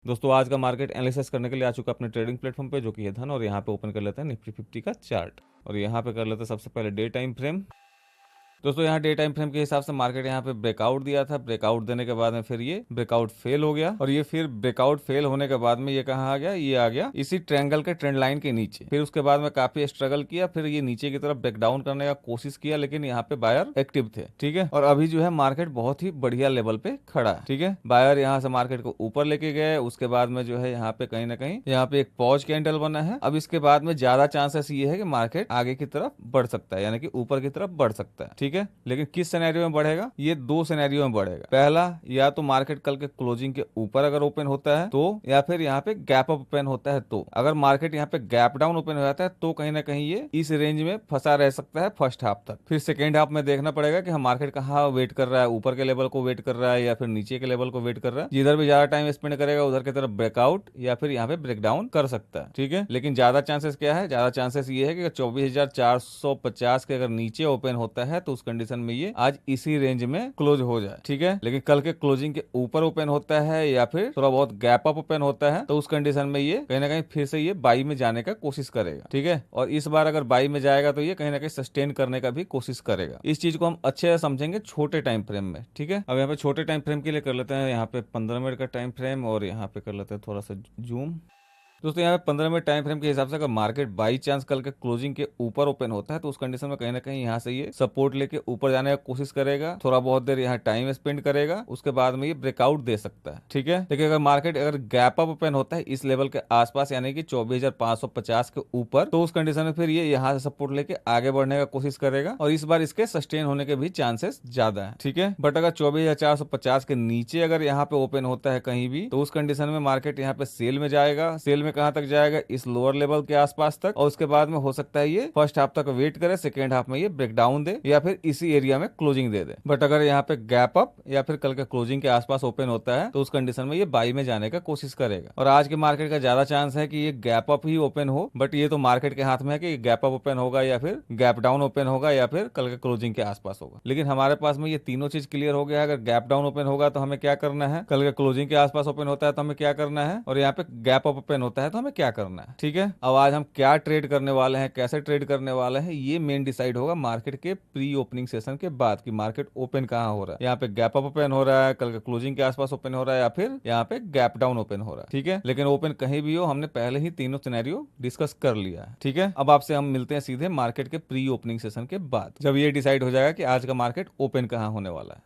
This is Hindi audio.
दोस्तों आज का मार्केट एनालिसिस करने के लिए आ चुका अपने ट्रेडिंग प्लेटफॉर्म पे, जो कि है धन। और यहाँ पे ओपन कर लेते हैं निफ्टी 50 का चार्ट और यहाँ पे कर लेते हैं सबसे पहले डे टाइम फ्रेम। दोस्तों यहाँ डे टाइम फ्रेम के हिसाब से मार्केट यहाँ पे ब्रेकआउट दिया था। ब्रेकआउट देने के बाद में फिर ये ब्रेकआउट फेल हो गया और ये फिर ब्रेकआउट फेल होने के बाद में ये कहाँ आ गया, ये आ गया इसी ट्रायंगल के ट्रेंड लाइन के नीचे। फिर उसके बाद में काफी स्ट्रगल किया, फिर ये नीचे की तरफ ब्रेकडाउन करने का कोशिश किया, लेकिन यहाँ पे बायर एक्टिव थे। ठीक है, और अभी जो है मार्केट बहुत ही बढ़िया लेवल पे खड़ा है। ठीक है, बायर यहाँ से मार्केट को ऊपर लेके गए। उसके बाद में जो है यहाँ पे कहीं ना कहीं यहाँ पे एक पॉज कैंडल बना है। अब इसके बाद में ज्यादा चांसेस ये है कि मार्केट आगे की तरफ बढ़ सकता है, यानी कि ऊपर की तरफ बढ़ सकता है। ठीक है, लेकिन किस सिनेरियो में बढ़ेगा, ये दो सिनेरियो में बढ़ेगा। पहला, या तो मार्केट कल के क्लोजिंग के ऊपर अगर ओपन होता है तो, या फिर यहाँ पे गैप अप ओपन होता है तो। अगर मार्केट यहाँ पे गैप डाउन ओपन हो जाता है तो कहीं ना कहीं ये इस रेंज में फंसा रह सकता है फर्स्ट हाफ तक। फिर सेकेंड हाफ में देखना पड़ेगा कि हम मार्केट कहाँ वेट कर रहा है, ऊपर के लेवल को वेट कर रहा है या फिर नीचे के लेवल को वेट कर रहा है। जिधर भी ज्यादा टाइम स्पेंड करेगा उधर की तरफ ब्रेकआउट या फिर यहाँ पे ब्रेकडाउन कर सकता है। ठीक है, लेकिन ज्यादा चांसेस क्या है, ज्यादा चांसेस ये है कि 24,450 के अगर नीचे ओपन होता है तो उस कंडीशन में ये आज इसी रेंज में क्लोज हो जाए। ठीक है, लेकिन कल के क्लोजिंग के ऊपर ओपन होता है या फिर थोड़ा बहुत गैप अप ओपन होता है तो उस कंडीशन में ये कहीं ना कहीं फिर से ये बाई में जाने का कोशिश करेगा। ठीक है, और इस बार अगर बाई में जाएगा तो ये कहीं ना कहीं सस्टेन करने का भी कोशिश करेगा। इस चीज को हम अच्छे से समझेंगे छोटे टाइम फ्रेम में। ठीक है, अब यहाँ पे छोटे टाइम फ्रेम के लिए कर लेते हैं यहाँ पे 15 मिनट का टाइम फ्रेम और यहाँ पे कर लेते हैं थोड़ा सा जूम। दोस्तों यहाँ पे 15 मिनट टाइम फ्रेम के हिसाब से अगर मार्केट बाई चांस कल के क्लोजिंग के ऊपर ओपन होता है तो उस कंडीशन में कहीं ना कहीं यहाँ से ये सपोर्ट लेके ऊपर जाने का कोशिश करेगा, थोड़ा बहुत देर यहाँ टाइम स्पेंड करेगा, उसके बाद में ये ब्रेकआउट दे सकता है। ठीक है, लेकिन अगर मार्केट अगर गैप अप ओपन होता है इस लेवल के आसपास यानी कि 24,550 के ऊपर तो उस कंडीशन में फिर ये यहाँ से सपोर्ट लेके आगे बढ़ने का कोशिश करेगा और इस बार इसके सस्टेन होने के भी चांसेस ज्यादा है। ठीक है, बट अगर 24,450 के नीचे अगर यहाँ पे ओपन होता है कहीं भी तो उस कंडीशन में मार्केट यहाँ पे सेल में जाएगा। सेल में कहां तक जाएगा, इस लोअर लेवल के आसपास तक, और उसके बाद में हो सकता है ये फर्स्ट हाफ तक वेट करे, सेकेंड हाफ में ये ब्रेकडाउन दे या फिर इसी एरिया में क्लोजिंग दे दे। बट अगर यहाँ पे गैप अप या फिर कल के क्लोजिंग के आसपास ओपन होता है तो उस कंडीशन में ये बाई में जाने का कोशिश करेगा। और आज के मार्केट का ज्यादा चांस है कि ये गैप अप ही ओपन हो, बट ये तो मार्केट के हाथ में है कि गैप अप ओपन होगा या फिर गैप डाउन ओपन होगा या फिर कल के क्लोजिंग के आसपास होगा। लेकिन हमारे पास में ये तीनों चीज क्लियर हो गया है। अगर गैप डाउन ओपन होगा तो हमें क्या करना है, कल के क्लोजिंग के आसपास ओपन होता है तो हमें क्या करना है, और यहाँ पे गैप अप ओपन होता है तो हमें क्या करना है। ठीक है, अब आज हम क्या ट्रेड करने वाले हैं, कैसे ट्रेड करने वाले हैं, ये मेन डिसाइड होगा मार्केट के प्री ओपनिंग सेशन के बाद कि मार्केट ओपन कहां हो रहा है। यहाँ पे गैप अप ओपन हो रहा है, कल के क्लोजिंग के आसपास ओपन हो रहा है या फिर यहाँ पे गैप डाउन ओपन हो रहा है। ठीक है, लेकिन ओपन कहीं भी हो हमने पहले ही तीनों सिनेरियो डिस्कस कर लिया है। ठीक है, अब आपसे हम मिलते हैं सीधे मार्केट के प्री ओपनिंग सेशन के बाद, जब ये डिसाइड हो जाएगा कि आज का मार्केट ओपन कहां होने वाला है।